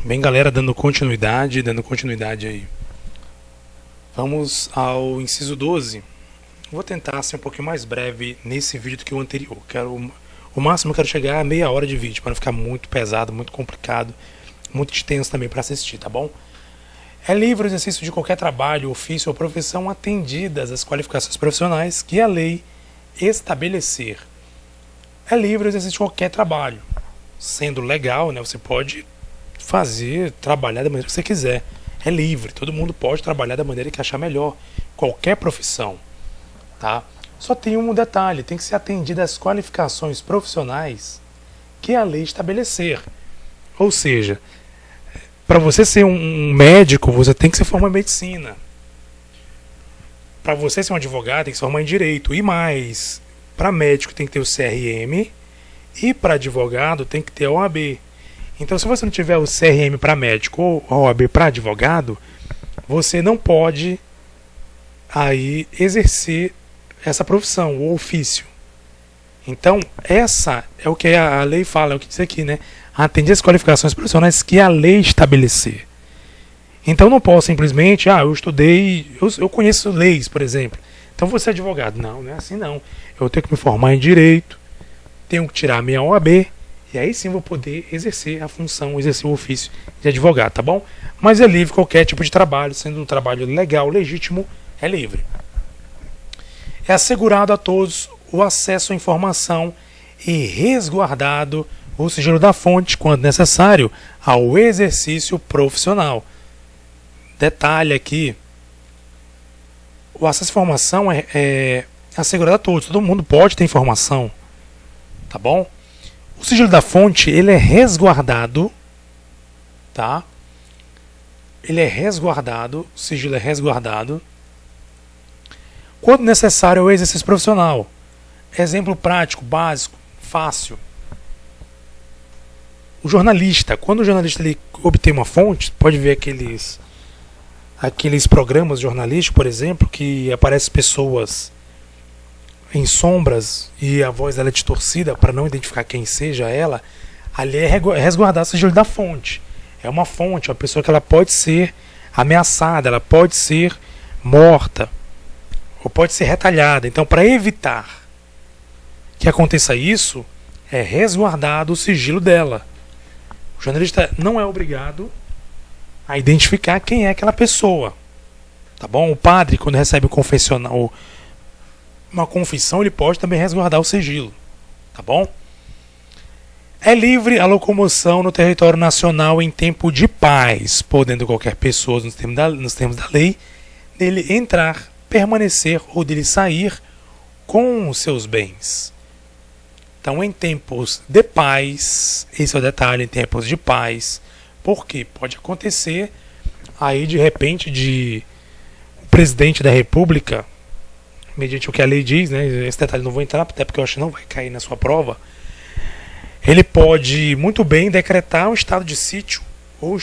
Bem, galera, dando continuidade aí. Vamos ao inciso 12. Vou tentar ser um pouquinho mais breve nesse vídeo do que o anterior. O máximo eu quero chegar a meia hora de vídeo, para não ficar muito pesado, muito complicado, muito extenso também para assistir, tá bom? É livre o exercício de qualquer trabalho, ofício ou profissão atendidas às qualificações profissionais que a lei estabelecer. É livre o exercício de qualquer trabalho. Sendo legal, né, você pode trabalhar da maneira que você quiser. É livre, todo mundo pode trabalhar da maneira que achar melhor. Qualquer profissão, tá? Só tem um detalhe, tem que ser atendida às qualificações profissionais que a lei estabelecer. Ou seja, para você ser um médico, você tem que se formar em medicina. Para você ser um advogado, tem que se formar em direito. E mais, para médico tem que ter o CRM e para advogado tem que ter a OAB. Então, se você não tiver o CRM para médico ou a OAB para advogado, você não pode aí exercer essa profissão, o ofício. Então, essa é o que a lei fala, é o que diz aqui, né? Atender as qualificações profissionais que a lei estabelecer. Então, eu não posso simplesmente, eu estudei, eu conheço leis, por exemplo. Então, vou ser advogado. Não, não é assim não. Eu tenho que me formar em direito, tenho que tirar a minha OAB, e aí sim vou poder exercer a função, exercer o ofício de advogado, tá bom? Mas é livre qualquer tipo de trabalho, sendo um trabalho legal, legítimo, é livre. É assegurado a todos o acesso à informação e resguardado o sigilo da fonte, quando necessário, ao exercício profissional. Detalhe aqui, o acesso à informação é assegurado a todos, todo mundo pode ter informação, tá bom? O sigilo da fonte, ele é resguardado, tá? Ele é resguardado, o sigilo é resguardado quando necessário ao exercício profissional. Exemplo prático, básico, fácil. O jornalista, quando o jornalista ele obtém uma fonte, pode ver aqueles programas jornalísticos, por exemplo, que aparecem pessoas em sombras e a voz dela é distorcida para não identificar quem seja ela. Ali é resguardar o sigilo da fonte. É uma fonte, uma pessoa que ela pode ser ameaçada, ela pode ser morta ou pode ser retalhada. Então, para evitar que aconteça isso, é resguardado o sigilo dela. O jornalista não é obrigado a identificar quem é aquela pessoa, tá bom? O padre, quando recebe uma confissão, ele pode também resguardar o sigilo, tá bom? É livre a locomoção no território nacional em tempo de paz, podendo qualquer pessoa, nos termos da lei, dele entrar, permanecer ou dele sair com os seus bens. Então, em tempos de paz, esse é o detalhe, em tempos de paz, porque pode acontecer aí de repente o presidente da República, mediante o que a lei diz, né? Esse detalhe não vou entrar, até porque eu acho que não vai cair na sua prova. Ele pode muito bem decretar um estado de sítio, ou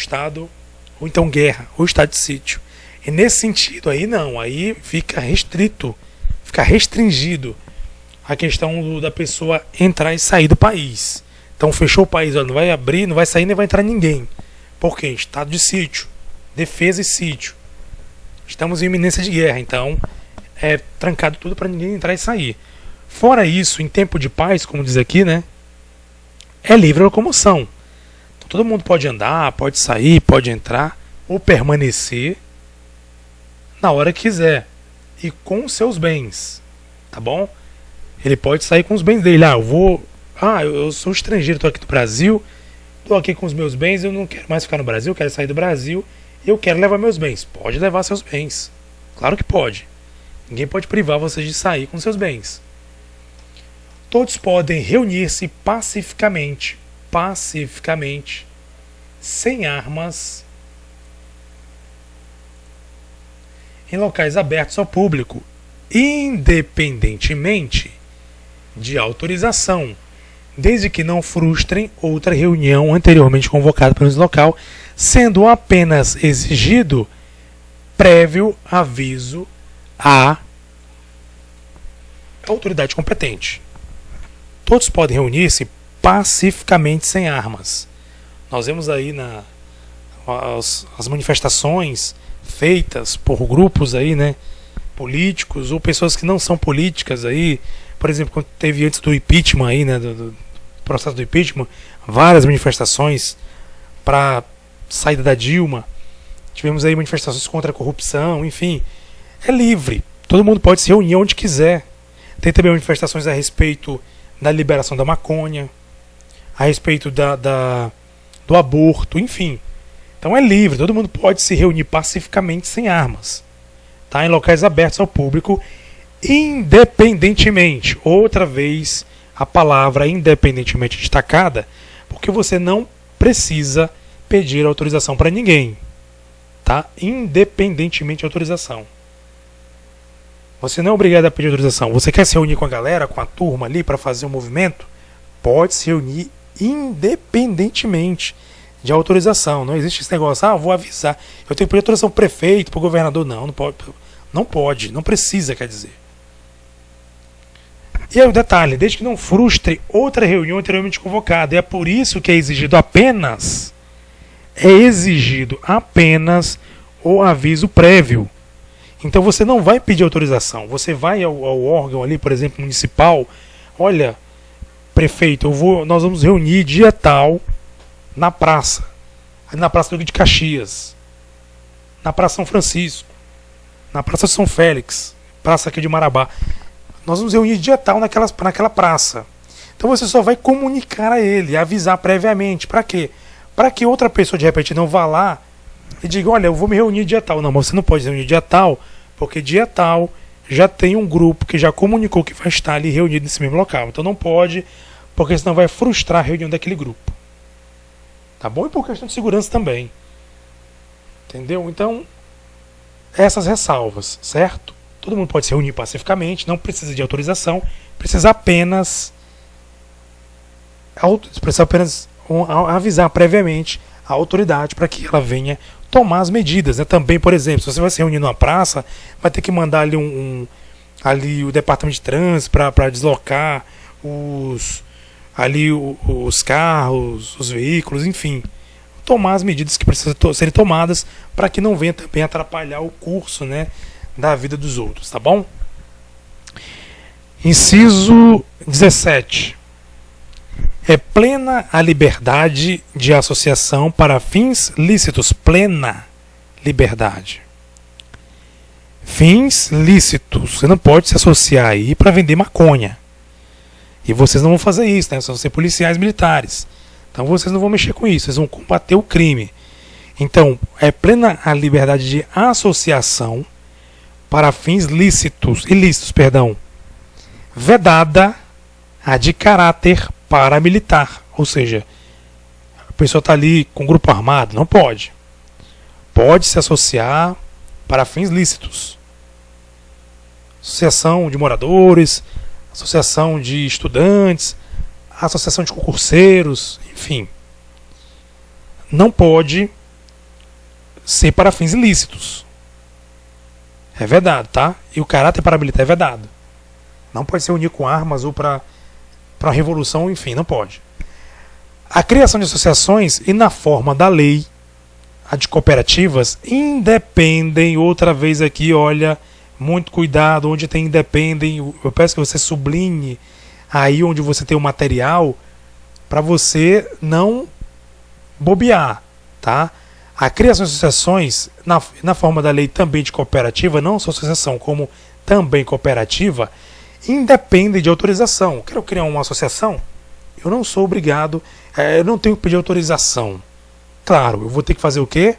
então guerra, ou estado de sítio. E nesse sentido aí não, aí fica restringido a questão da pessoa entrar e sair do país. Então fechou o país, não vai abrir, não vai sair, nem vai entrar ninguém. Por quê? Estado de sítio, defesa e sítio. Estamos em iminência de guerra, então é trancado tudo para ninguém entrar e sair. Fora isso, em tempo de paz, como diz aqui, né, é livre a locomoção. Então, todo mundo pode andar, pode sair, pode entrar ou permanecer na hora que quiser e com seus bens, tá bom? Ele pode sair com os bens dele. Eu sou estrangeiro, estou aqui no Brasil, estou aqui com os meus bens, eu não quero mais ficar no Brasil, eu quero sair do Brasil, eu quero levar meus bens. Pode levar seus bens, claro que pode. Ninguém pode privar você de sair com seus bens. Todos podem reunir-se pacificamente, sem armas, em locais abertos ao público, independentemente de autorização, desde que não frustrem outra reunião anteriormente convocada pelo local, sendo apenas exigido prévio aviso à autoridade competente. Todos podem reunir-se pacificamente sem armas. Nós vemos aí as manifestações feitas por grupos aí, né, políticos ou pessoas que não são políticas aí, por exemplo, quando teve antes do impeachment aí, né, do processo do impeachment, várias manifestações para saída da Dilma, tivemos aí manifestações contra a corrupção, enfim, é livre, todo mundo pode se reunir onde quiser. Tem também manifestações a respeito da liberação da maconha, a respeito do aborto, enfim. Então é livre, todo mundo pode se reunir pacificamente sem armas, tá? Em locais abertos ao público, independentemente, outra vez a palavra independentemente destacada, porque você não precisa pedir autorização para ninguém, tá? Independentemente de autorização. Você não é obrigado a pedir autorização. Você quer se reunir com a galera, com a turma ali para fazer um movimento? Pode se reunir independentemente de autorização. Não existe esse negócio, vou avisar. Eu tenho que pedir autorização pro prefeito, pro governador. Não, não pode. Não pode, não precisa, quer dizer. E aí o detalhe, desde que não frustre outra reunião anteriormente convocada. E é por isso que é exigido apenas o aviso prévio. Então você não vai pedir autorização. Você vai ao órgão ali, por exemplo, municipal. Olha, prefeito, nós vamos reunir dia tal na praça. Na Praça do Rio de Caxias. Na Praça São Francisco. Na Praça de São Félix. Praça aqui de Marabá. Nós vamos reunir dia tal naquela praça. Então você só vai comunicar a ele, avisar previamente. Para quê? Para que outra pessoa de repente não vá lá e diga, olha, eu vou me reunir dia tal. Não, mas você não pode se reunir dia tal, porque dia tal já tem um grupo que já comunicou que vai estar ali reunido nesse mesmo local. Então não pode, porque senão vai frustrar a reunião daquele grupo. Tá bom? E por questão de segurança também. Entendeu? Então, essas ressalvas, certo? Todo mundo pode se reunir pacificamente, não precisa de autorização, precisa apenas avisar previamente a autoridade para que ela venha tomar as medidas, né? Também, por exemplo, se você vai se reunir numa praça, vai ter que mandar ali o departamento de trânsito para deslocar os carros, os veículos, enfim, tomar as medidas que precisam serem tomadas para que não venha também atrapalhar o curso, né, da vida dos outros, tá bom? Inciso 17. É plena a liberdade de associação para fins lícitos. Plena liberdade. Fins lícitos. Você não pode se associar aí para vender maconha. E vocês não vão fazer isso, né? Vocês vão ser policiais militares. Então vocês não vão mexer com isso. Vocês vão combater o crime. Então, é plena a liberdade de associação para fins ilícitos, vedada a de caráter paramilitar, ou seja, a pessoa está ali com um grupo armado, não pode. Pode se associar para fins lícitos. Associação de moradores, associação de estudantes, associação de concurseiros, enfim. Não pode ser para fins ilícitos. É vedado, tá? E o caráter paramilitar é vedado. Não pode se unir com armas ou para a revolução, enfim, não pode. A criação de associações e na forma da lei, a de cooperativas, independem, outra vez aqui, olha, muito cuidado, onde tem independem, eu peço que você sublinhe aí onde você tem o material, para você não bobear, tá? A criação de associações, na forma da lei também de cooperativa, não só associação, como também cooperativa, independe de autorização. Quero criar uma associação? Eu não sou obrigado, eu não tenho que pedir autorização. Claro, eu vou ter que fazer o quê?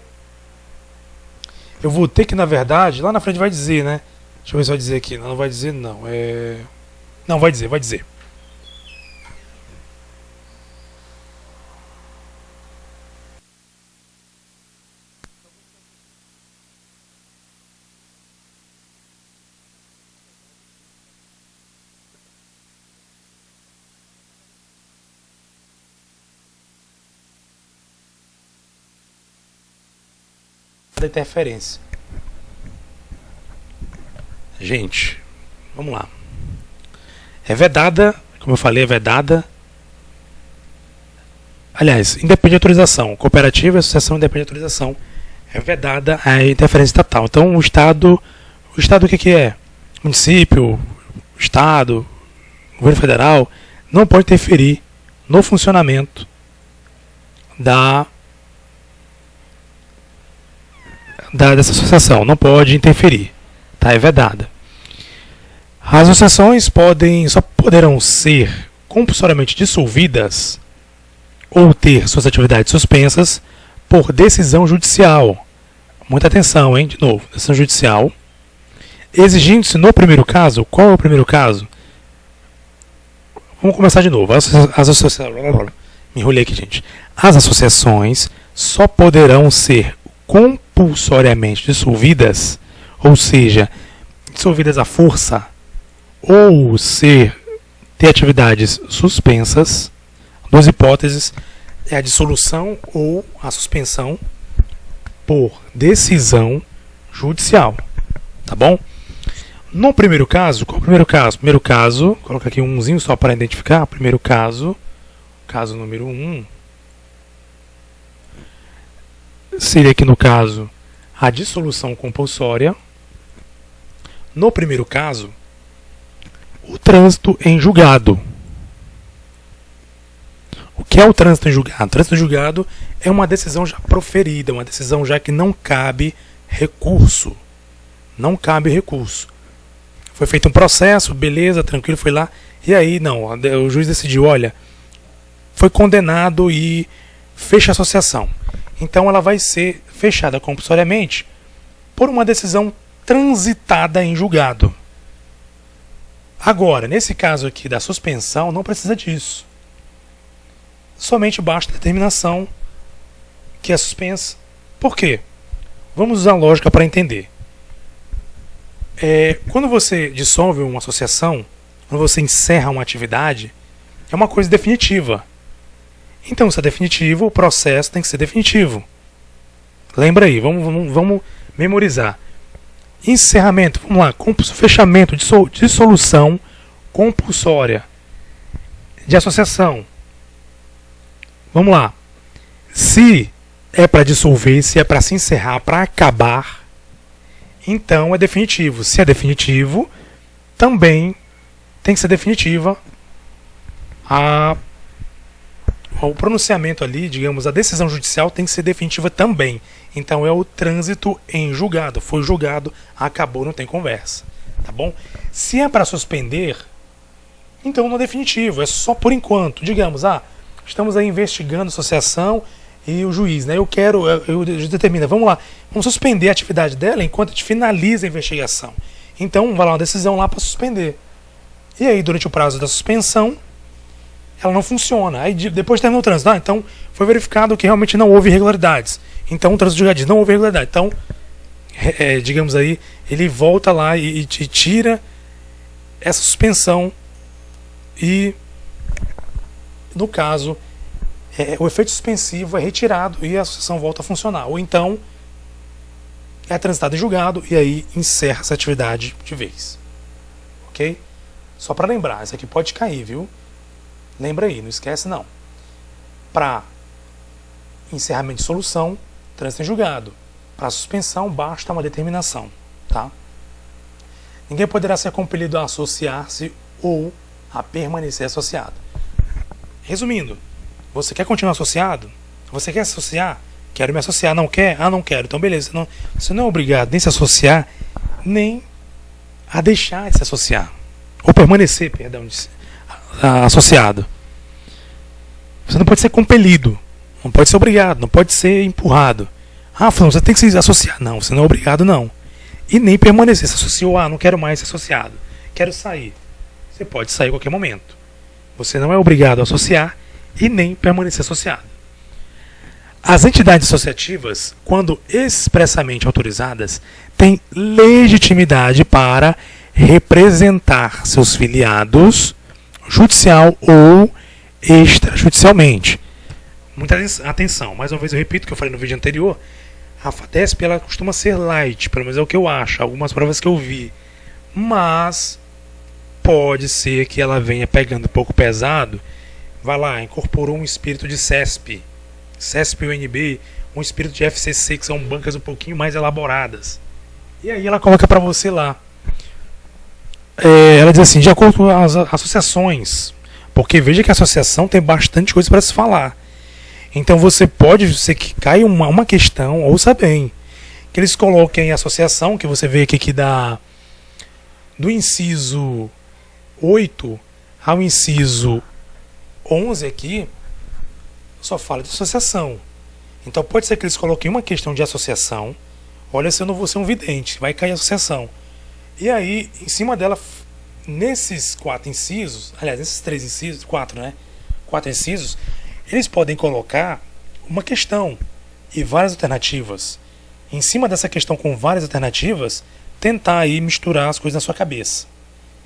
Eu vou ter que, na verdade, lá na frente vai dizer, né? Deixa eu ver se vai dizer aqui. Não, não vai dizer, não. Não, vai dizer, vai dizer. Da interferência. Gente, vamos lá. É vedada, como eu falei, é vedada Aliás, independe de autorização. Cooperativa e associação independe de autorização. É vedada a interferência estatal. Então, o Estado o que é? Município, Estado, governo federal, não pode interferir no funcionamento dessa associação. Não pode interferir. Tá? É vedada. As associações só poderão ser compulsoriamente dissolvidas ou ter suas atividades suspensas por decisão judicial. Muita atenção, hein? De novo, decisão judicial. Exigindo-se no primeiro caso, qual é o primeiro caso? Vamos começar de novo. As associações. Me enrolei aqui, gente. As associações só poderão ser compulsoriamente dissolvidas, ou seja, dissolvidas à força, ou ter atividades suspensas. Duas hipóteses, é a dissolução ou a suspensão por decisão judicial, tá bom? No primeiro caso, qual é o primeiro caso? Primeiro caso, vou colocar aqui umzinho só para identificar. Primeiro caso, caso número 1, seria aqui no caso a dissolução compulsória. No primeiro caso, o trânsito em julgado. O que é o trânsito em julgado? O trânsito em julgado é uma decisão já proferida, uma decisão já que não cabe recurso. Não cabe recurso. Foi feito um processo, beleza, tranquilo, foi lá. E aí, não, o juiz decidiu, olha, foi condenado e fecha a associação. Então ela vai ser fechada compulsoriamente por uma decisão transitada em julgado. Agora, nesse caso aqui da suspensão, não precisa disso. Somente basta a determinação que é suspensa. Por quê? Vamos usar lógica para entender. Quando você dissolve uma associação, quando você encerra uma atividade, é uma coisa definitiva. Então, se é definitivo, o processo tem que ser definitivo. Lembra aí, vamos memorizar. Encerramento, vamos lá, fechamento, dissolução compulsória de associação. Vamos lá. Se é para dissolver, se é para se encerrar, para acabar, então é definitivo. Se é definitivo, também tem que ser definitiva o pronunciamento ali, digamos, a decisão judicial tem que ser definitiva também. Então é o trânsito em julgado. Foi julgado, acabou, não tem conversa. Tá bom? Se é para suspender, então não é definitivo, é só por enquanto. Digamos, estamos aí investigando a associação e o juiz, né? Eu determina, vamos lá, vamos suspender a atividade dela enquanto a gente finaliza a investigação. Então vai lá uma decisão lá para suspender. E aí, durante o prazo da suspensão, ela não funciona. Aí depois termina o trânsito. Então foi verificado que realmente não houve irregularidades. Então o trânsito já diz, não houve irregularidade. Então, digamos aí, ele volta lá e tira essa suspensão e, no caso, o efeito suspensivo é retirado e a associação volta a funcionar. Ou então é transitado em julgado e aí encerra essa atividade de vez. Ok? Só para lembrar, isso aqui pode cair, viu? Lembra aí, não esquece não. Para encerramento de solução, trânsito em julgado. Para suspensão, basta uma determinação. Tá? Ninguém poderá ser compelido a associar-se ou a permanecer associado. Resumindo, você quer continuar associado? Você quer se associar? Quero me associar. Não quer? Não quero. Então beleza, você não é obrigado nem a se associar, nem a deixar de se associar. Ou permanecer, associado. Você não pode ser compelido, não pode ser obrigado, não pode ser empurrado. Fulano, você tem que se associar. Não, você não é obrigado, não. E nem permanecer. Se associou, não quero mais ser associado, quero sair. Você pode sair a qualquer momento. Você não é obrigado a associar e nem permanecer associado. As entidades associativas, quando expressamente autorizadas, têm legitimidade para representar seus filiados judicial ou extrajudicialmente. Muita atenção, mais uma vez eu repito o que eu falei no vídeo anterior, a FATESP ela costuma ser light, pelo menos é o que eu acho, algumas provas que eu vi, mas pode ser que ela venha pegando um pouco pesado, vai lá, incorporou um espírito de CESP, CESP-UNB, um espírito de FCC, que são bancas um pouquinho mais elaboradas. E aí ela coloca para você lá. Ela diz assim, de acordo com as associações, porque veja que a associação tem bastante coisa para se falar. Então você pode ser que caia uma questão, ouça bem, que eles coloquem a associação, que você vê aqui que dá do inciso 8 ao inciso 11 aqui, só fala de associação. Então pode ser que eles coloquem uma questão de associação. Olha, se eu não vou ser um vidente, vai cair a associação. E aí, em cima dela, nesses 4 incisos, aliás, nesses 3 incisos, 4, né? 4 incisos, eles podem colocar uma questão e várias alternativas. Em cima dessa questão com várias alternativas, tentar aí misturar as coisas na sua cabeça.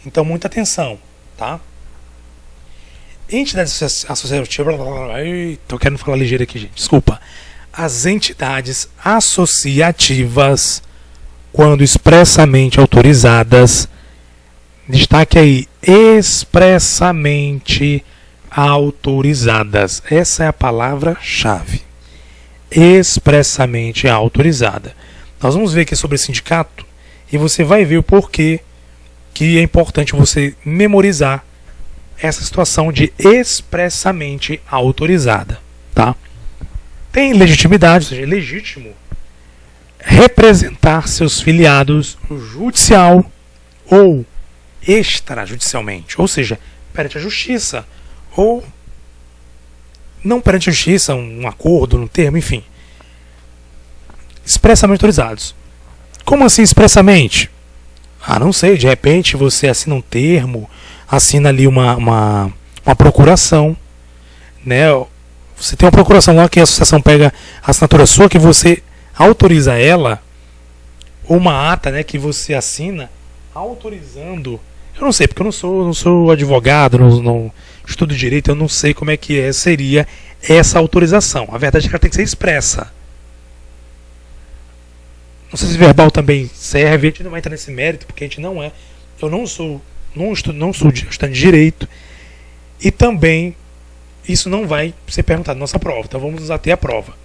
Então, muita atenção, tá? Entidades associativas... Tô querendo falar ligeiro aqui, gente. Desculpa. As entidades associativas, quando expressamente autorizadas, destaque aí, expressamente autorizadas. Essa é a palavra-chave. Expressamente autorizada. Nós vamos ver aqui sobre sindicato e você vai ver o porquê que é importante você memorizar essa situação de expressamente autorizada, tá? Tem legitimidade, ou seja, é legítimo representar seus filiados judicial ou extrajudicialmente, ou seja, perante a justiça ou não perante a justiça, um acordo, um termo, enfim. Expressamente autorizados. Como assim expressamente? Não sei, de repente você assina um termo, assina ali uma procuração, né? Você tem uma procuração lá que a associação pega a assinatura sua, que você autoriza ela, ou uma ata, né, que você assina autorizando. Eu não sei, porque eu não sou advogado, não estudo direito, eu não sei como é que seria essa autorização. A verdade é que ela tem que ser expressa. Não sei se verbal também serve, a gente não vai entrar nesse mérito, porque a gente não é. Eu não sou estudante de direito, e também isso não vai ser perguntado na nossa prova. Então vamos nos ater à prova.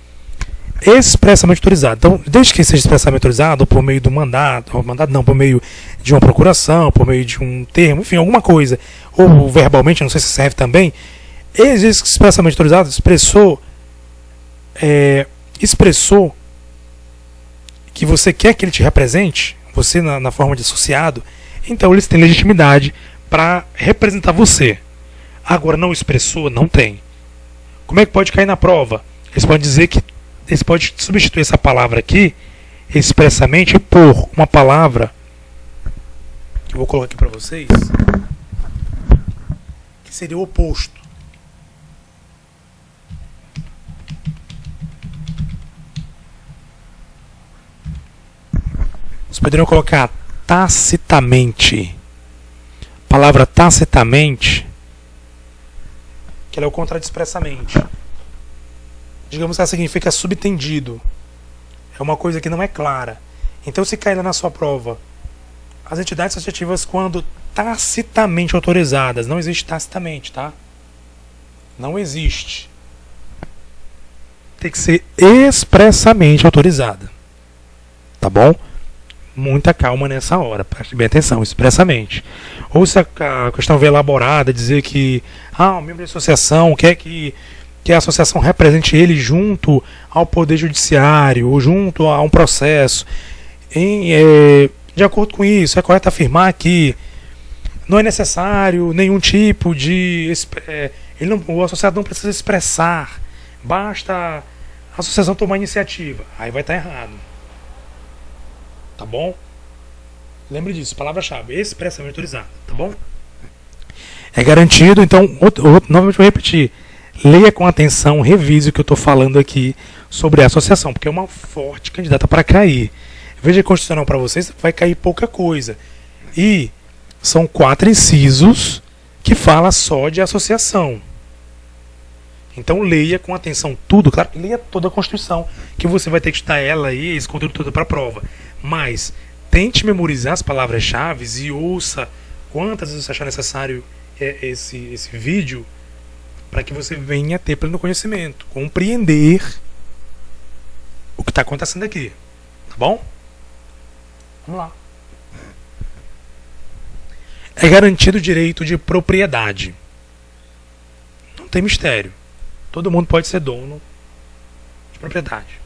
Expressamente autorizado. Então, desde que seja expressamente autorizado, ou por meio do mandato, por meio de uma procuração, por meio de um termo, enfim, alguma coisa, ou verbalmente, não sei se serve também, expressamente autorizado expressou que você quer que ele te represente, você na forma de associado, então eles têm legitimidade para representar você. Agora, não expressou, não tem. Como é que pode cair na prova? Eles podem dizer que eles podem substituir essa palavra aqui, expressamente, por uma palavra que eu vou colocar aqui para vocês, que seria o oposto. Vocês poderiam colocar tacitamente. A palavra tacitamente, que ela é o contrário de expressamente. Digamos que ela significa subtendido. É uma coisa que não é clara. Então, se cair lá na sua prova, as entidades associativas, quando tacitamente autorizadas, não existe tacitamente, tá? Não existe. Tem que ser expressamente autorizada. Tá bom? Muita calma nessa hora, preste bem atenção, expressamente. Ou se a questão vier elaborada, dizer que o membro da associação quer que a associação represente ele junto ao Poder Judiciário, ou junto a um processo. De acordo com isso, é correto afirmar que não é necessário nenhum tipo de... o associado não precisa expressar, basta a associação tomar iniciativa. Aí vai estar errado. Tá bom? Lembre disso, palavra-chave, expressamente autorizada, tá bom? É garantido, então, novamente vou repetir. Leia com atenção, revise o que eu estou falando aqui sobre a associação, porque é uma forte candidata para cair. Veja constitucional para vocês, vai cair pouca coisa. E são 4 incisos que fala só de associação. Então leia com atenção tudo, claro, leia toda a Constituição, que você vai ter que estudar ela aí, esse conteúdo todo para a prova. Mas tente memorizar as palavras-chave e ouça quantas vezes você achar necessário esse vídeo para que você venha ter pleno conhecimento, compreender o que está acontecendo aqui. Tá bom? Vamos lá. É garantido o direito de propriedade. Não tem mistério. Todo mundo pode ser dono de propriedade.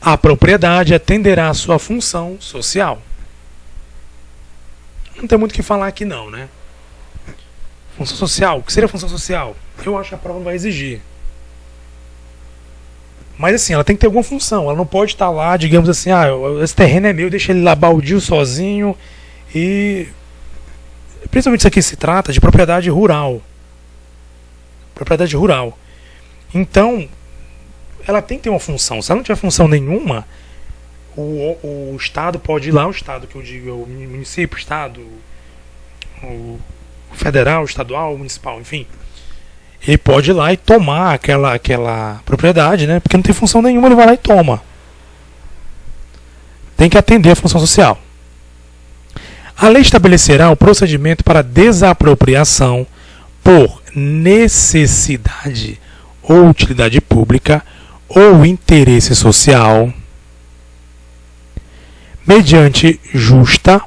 A propriedade atenderá à sua função social. Não tem muito o que falar aqui não, né? Função social. O que seria função social? Eu acho que a prova não vai exigir. Mas assim, ela tem que ter alguma função. Ela não pode estar lá, digamos assim, esse terreno é meu, deixa ele lá baldio sozinho. E principalmente isso aqui se trata de propriedade rural. Propriedade rural. Então, ela tem que ter uma função. Se ela não tiver função nenhuma, o Estado pode ir lá, o Estado que eu digo, o município, o Estado, o federal, o estadual, o municipal, enfim. Ele pode ir lá e tomar aquela propriedade, né? Porque não tem função nenhuma, ele vai lá e toma. Tem que atender a função social. A lei estabelecerá o procedimento para desapropriação por necessidade ou utilidade pública ou interesse social, mediante justa,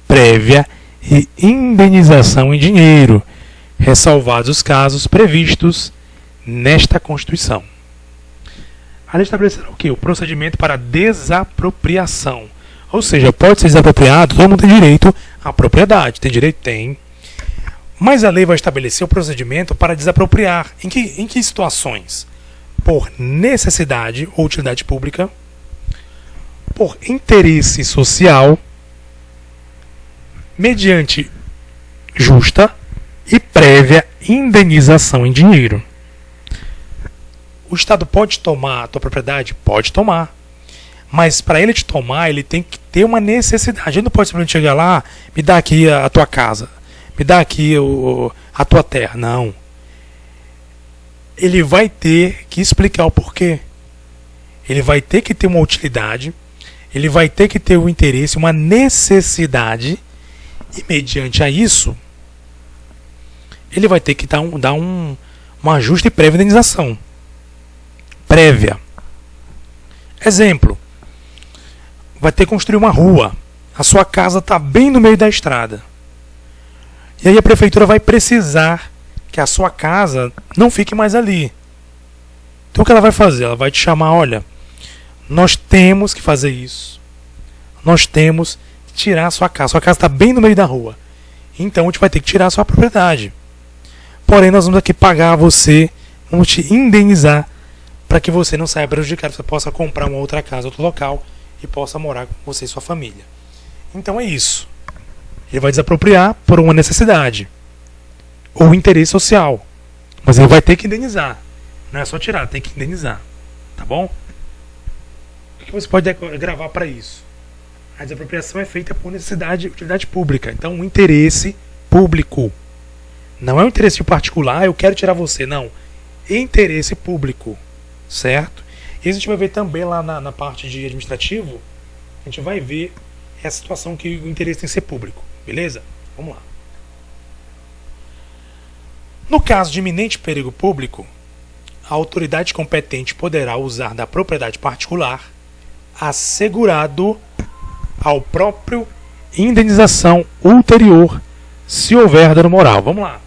prévia e indenização em dinheiro, ressalvados os casos previstos nesta Constituição. A lei estabelecerá o quê? O procedimento para desapropriação. Ou seja, pode ser desapropriado, todo mundo tem direito à propriedade. Tem direito? Tem. Mas a lei vai estabelecer o procedimento para desapropriar. Em que situações? Por necessidade ou utilidade pública, por interesse social, mediante justa e prévia indenização em dinheiro. O Estado pode tomar a tua propriedade? Pode tomar. Mas para ele te tomar, ele tem que ter uma necessidade. Ele não pode simplesmente chegar lá, me dá aqui a tua casa, me dá aqui a tua terra. Não. Ele vai ter que explicar o porquê. Ele vai ter que ter uma utilidade, ele vai ter que ter um interesse, uma necessidade, e mediante a isso, ele vai ter que dar uma justa e prévia indenização. Prévia. Exemplo. Vai ter que construir uma rua. A sua casa está bem no meio da estrada. E aí a prefeitura vai precisar que a sua casa não fique mais ali. Então o que ela vai fazer? Ela vai te chamar, olha, nós temos que fazer isso. Nós temos que tirar a sua casa. Sua casa está bem no meio da rua. Então a gente vai ter que tirar a sua propriedade. Porém, nós vamos aqui pagar a você, vamos te indenizar para que você não saia prejudicado, você possa comprar uma outra casa, outro local e possa morar com você e sua família. Então é isso. Ele vai desapropriar por uma necessidade ou interesse social. Mas ele vai ter que indenizar. Não é só tirar, tem que indenizar. Tá bom? O que você pode gravar para isso? A desapropriação é feita por necessidade e utilidade pública. Então, um interesse público. Não é um interesse particular, eu quero tirar você. Não. Interesse público. Certo? E a gente vai ver também lá na parte de administrativo, a gente vai ver essa situação que o interesse tem que ser público. Beleza? Vamos lá. No caso de iminente perigo público, a autoridade competente poderá usar da propriedade particular assegurado ao próprio indenização ulterior se houver dano moral. Vamos lá.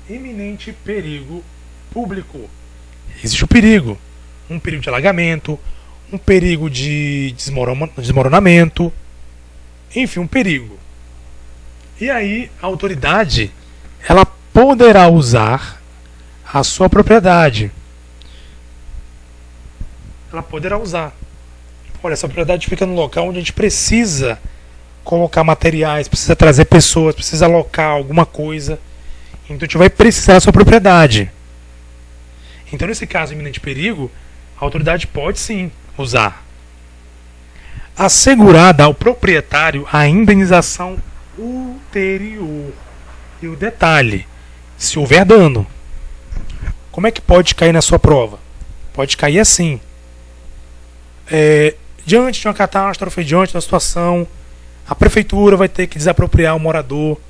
Iminente perigo público. Existe o perigo. Um perigo de alagamento, um perigo de desmoronamento, enfim, um perigo. E aí a autoridade, ela poderá usar a sua propriedade. Ela poderá usar. Olha, essa propriedade fica no local onde a gente precisa colocar materiais, precisa trazer pessoas, precisa alocar alguma coisa. Então a gente vai precisar da sua propriedade. Então, nesse caso, iminente perigo, a autoridade pode sim usar. Assegurada ao proprietário a indenização ulterior. E o detalhe, se houver dano, como é que pode cair na sua prova? Pode cair assim. Diante de uma catástrofe, diante de uma situação, a prefeitura vai ter que desapropriar o morador.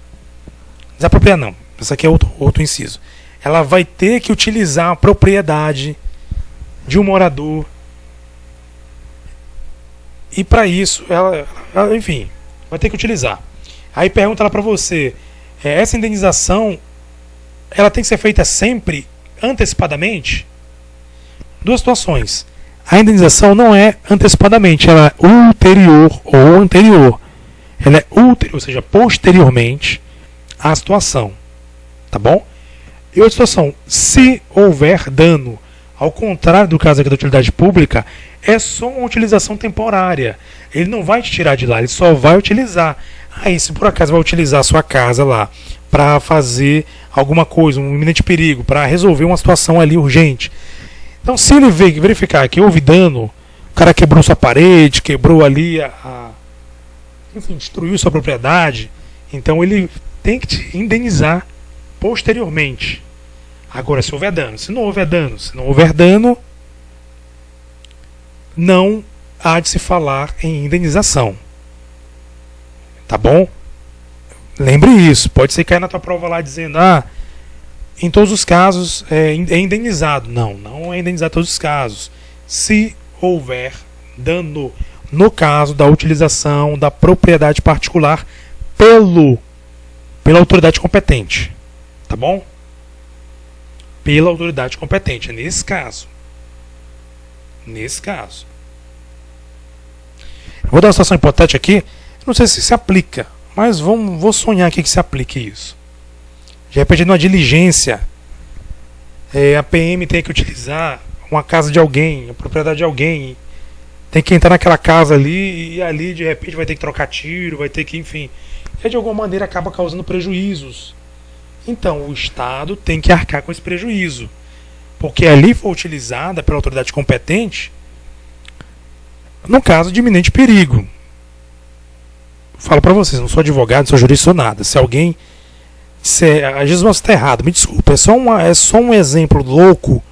Desapropriar não, isso aqui é outro inciso. ela vai ter que utilizar a propriedade de um morador. E para isso, enfim, vai ter que utilizar. Aí pergunta lá para você, essa indenização, ela tem que ser feita sempre antecipadamente? Duas situações. A indenização não é antecipadamente, ela é ulterior ou anterior. Ela é ulterior, ou seja, posteriormente à situação. Tá bom? E outra situação, se houver dano, ao contrário do caso aqui da utilidade pública, é só uma utilização temporária. Ele não vai te tirar de lá, ele só vai utilizar. Aí, se por acaso vai utilizar a sua casa lá para fazer alguma coisa, um iminente perigo, para resolver uma situação ali urgente. Então, se ele verificar que houve dano, o cara quebrou sua parede, quebrou ali enfim, destruiu sua propriedade, então ele tem que te indenizar posteriormente. Agora, se houver dano, se não houver dano, não há de se falar em indenização. Tá bom? Lembre isso. Pode ser cair na tua prova lá dizendo, em todos os casos é indenizado. Não é indenizado em todos os casos. Se houver dano no caso da utilização da propriedade particular pela autoridade competente. Tá bom? Pela autoridade competente. É nesse caso. Nesse caso. Eu vou dar uma situação hipotética aqui. Não sei se aplica, mas vou sonhar aqui que se aplique isso. De repente, numa diligência, a PM tem que utilizar uma casa de alguém, a propriedade de alguém, tem que entrar naquela casa ali e ali de repente vai ter que trocar tiro, vai ter que, enfim, e de alguma maneira acaba causando prejuízos. Então, o Estado tem que arcar com esse prejuízo, porque ali foi utilizada pela autoridade competente no caso de iminente perigo. Falo para vocês, não sou advogado, não sou jurista, não sou nada. Se alguém às vezes você está errado, me desculpa, é só um exemplo louco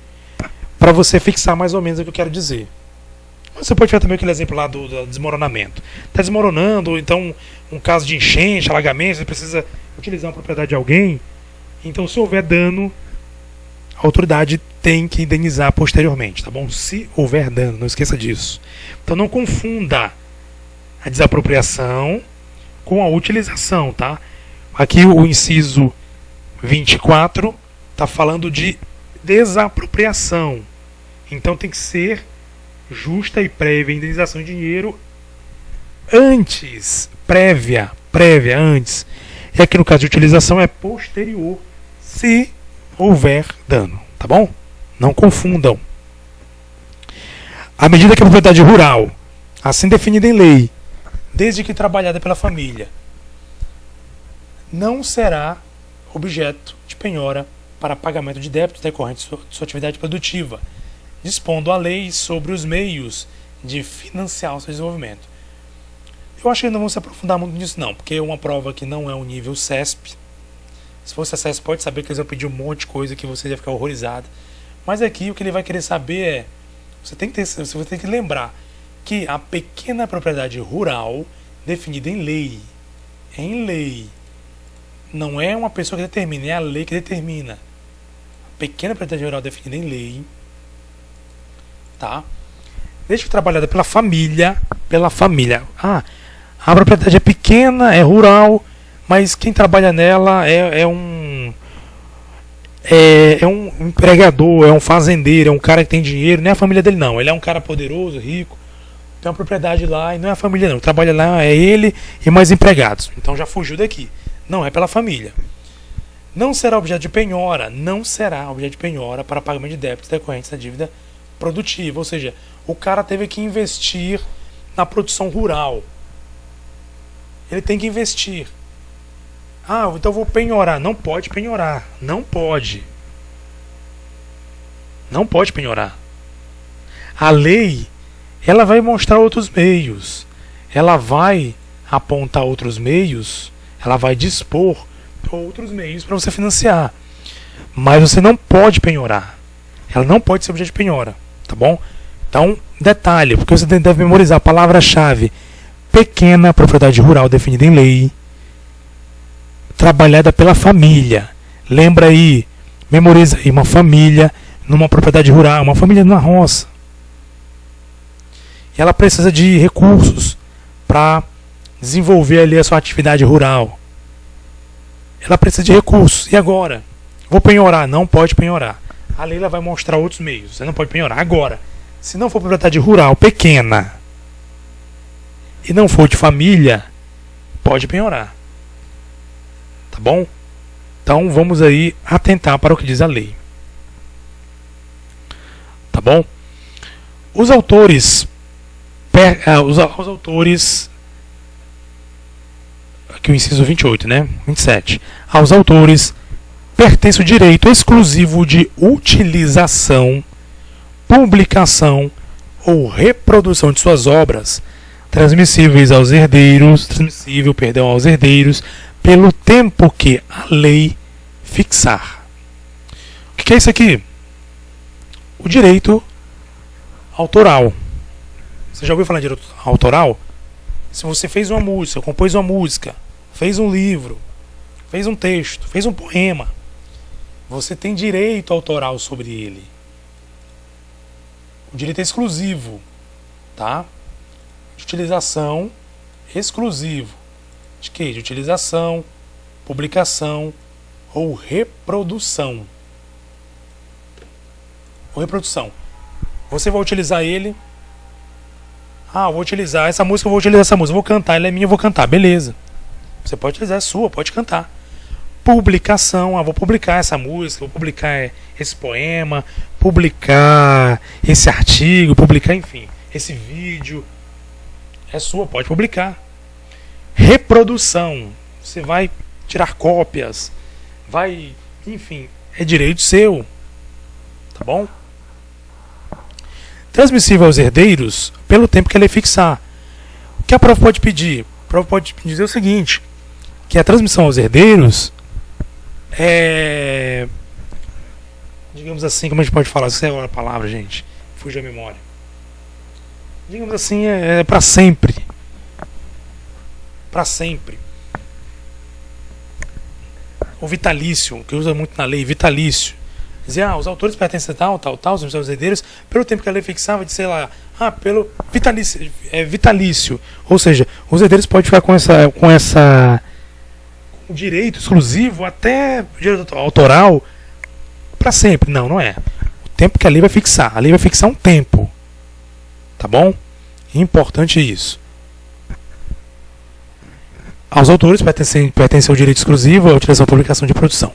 para você fixar mais ou menos o que eu quero dizer. Você pode ver também aquele exemplo lá do desmoronamento. Está desmoronando, ou então um caso de enchente, alagamento, você precisa utilizar uma propriedade de alguém. Então, se houver dano, a autoridade tem que indenizar posteriormente, tá bom? Se houver dano, não esqueça disso. Então, não confunda a desapropriação com a utilização, tá? Aqui o inciso 24 está falando de desapropriação. Então tem que ser justa e prévia indenização em dinheiro antes, prévia antes. E aqui no caso de utilização é posterior, se houver dano, tá bom? Não confundam. À medida que a propriedade rural, assim definida em lei, desde que trabalhada pela família, não será objeto de penhora para pagamento de débitos decorrentes de sua atividade produtiva, dispondo a lei sobre os meios de financiar o seu desenvolvimento. Eu acho que não vamos se aprofundar muito nisso não, porque é uma prova que não é um nível CESP. Se fosse a CESP, pode saber que eles vão pedir um monte de coisa que você ia ficar horrorizado. Mas aqui o que ele vai querer saber você tem que lembrar que a pequena propriedade rural definida em lei, não é uma pessoa que determina, é a lei que determina. A pequena propriedade rural definida em lei, tá? Desde que trabalhada pela família, a propriedade é pequena, é rural, mas quem trabalha nela é um empregador, é um fazendeiro, é um cara que tem dinheiro, não é a família dele não, ele é um cara poderoso, rico, tem uma propriedade lá e não é a família não, trabalha lá é ele e mais empregados, então já fugiu daqui, não é pela família. Não será objeto de penhora, para pagamento de débitos decorrentes da dívida produtiva, ou seja, o cara teve que investir na produção rural, ele tem que investir. Então eu vou penhorar. Não pode penhorar. Não pode penhorar. A lei, ela vai mostrar outros meios. Ela vai apontar outros meios. Ela vai dispor outros meios para você financiar. Mas você não pode penhorar. Ela não pode ser objeto de penhora. Tá bom? Então, detalhe, porque você deve memorizar a palavra-chave. Pequena propriedade rural definida em lei, trabalhada pela família. Lembra aí, Memoriza aí uma família numa propriedade rural, uma família numa roça. E ela precisa de recursos para desenvolver ali a sua atividade rural. Ela precisa de recursos. E agora? Vou penhorar? Não pode penhorar. A Leila vai mostrar outros meios. Você não pode penhorar. Agora, se não for propriedade rural pequena e não for de família, pode penhorar. Tá bom? Então vamos aí atentar para o que diz a lei. Tá bom? Os autores, aqui o inciso 28, né? 27. Aos autores pertence o direito exclusivo de utilização, publicação ou reprodução de suas obras, transmissíveis aos herdeiros, aos herdeiros, pelo tempo que a lei fixar. O que é isso aqui? O direito autoral. Você já ouviu falar de direito autoral? Se você fez uma música, compôs uma música, fez um livro, fez um texto, fez um poema, você tem direito autoral sobre ele. O direito é exclusivo, tá? De utilização exclusivo. De quê? De utilização, publicação ou reprodução. Ou reprodução. Você vai utilizar ele. Ah, eu vou utilizar essa música, vou cantar, ela é minha, eu vou cantar. Beleza. Você pode utilizar, é sua, pode cantar. Publicação, vou publicar essa música, vou publicar esse poema, publicar esse artigo, publicar, enfim, esse vídeo. É sua, pode publicar. Reprodução, você vai tirar cópias, enfim, é direito seu. Tá bom? Transmissível aos herdeiros pelo tempo que a lei fixar. O que a prova pode pedir? A prova pode dizer o seguinte, que a transmissão aos herdeiros é, digamos assim, como a gente pode falar, isso é a palavra, gente, fugiu a memória. Digamos assim, é para sempre. Para sempre. O vitalício, que usa muito na lei, vitalício. Dizer, os autores pertencem a tal, os herdeiros, pelo tempo que a lei fixava, de sei lá, pelo vitalício, vitalício. Ou seja, os herdeiros podem ficar com direito exclusivo, até direito autoral, para sempre. Não, não é. O tempo que a lei vai fixar. A lei vai fixar um tempo. Tá bom? Importante isso. Aos autores pertence ao direito exclusivo a utilização, publicação de produção.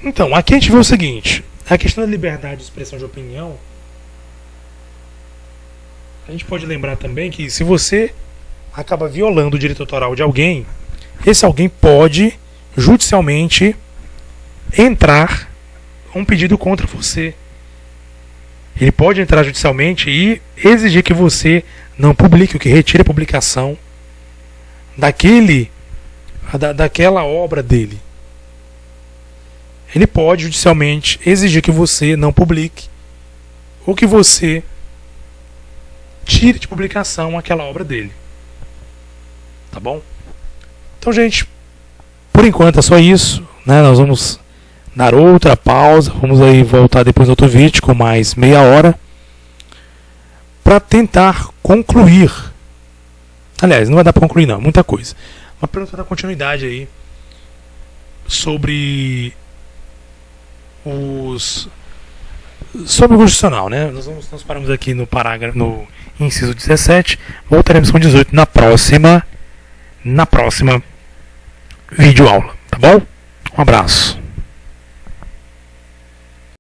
Então, aqui a gente vê o seguinte. A questão da liberdade de expressão de opinião, a gente pode lembrar também que se você acaba violando o direito autoral de alguém, esse alguém pode judicialmente entrar um pedido contra você. Ele pode entrar judicialmente e exigir que você não publique, o que retire a publicação daquela obra dele. Ele pode judicialmente exigir que você não publique ou que você tire de publicação aquela obra dele. Tá bom? Então, gente, por enquanto é só isso, né? Nós vamos dar outra pausa, vamos aí voltar depois no outro vídeo com mais meia hora para tentar concluir. Aliás, não vai dar para concluir não, muita coisa. Mas para dar continuidade aí sobre o constitucional, né? Nós paramos aqui no parágrafo, no inciso 17, voltaremos com 18 na próxima videoaula, tá bom? Um abraço.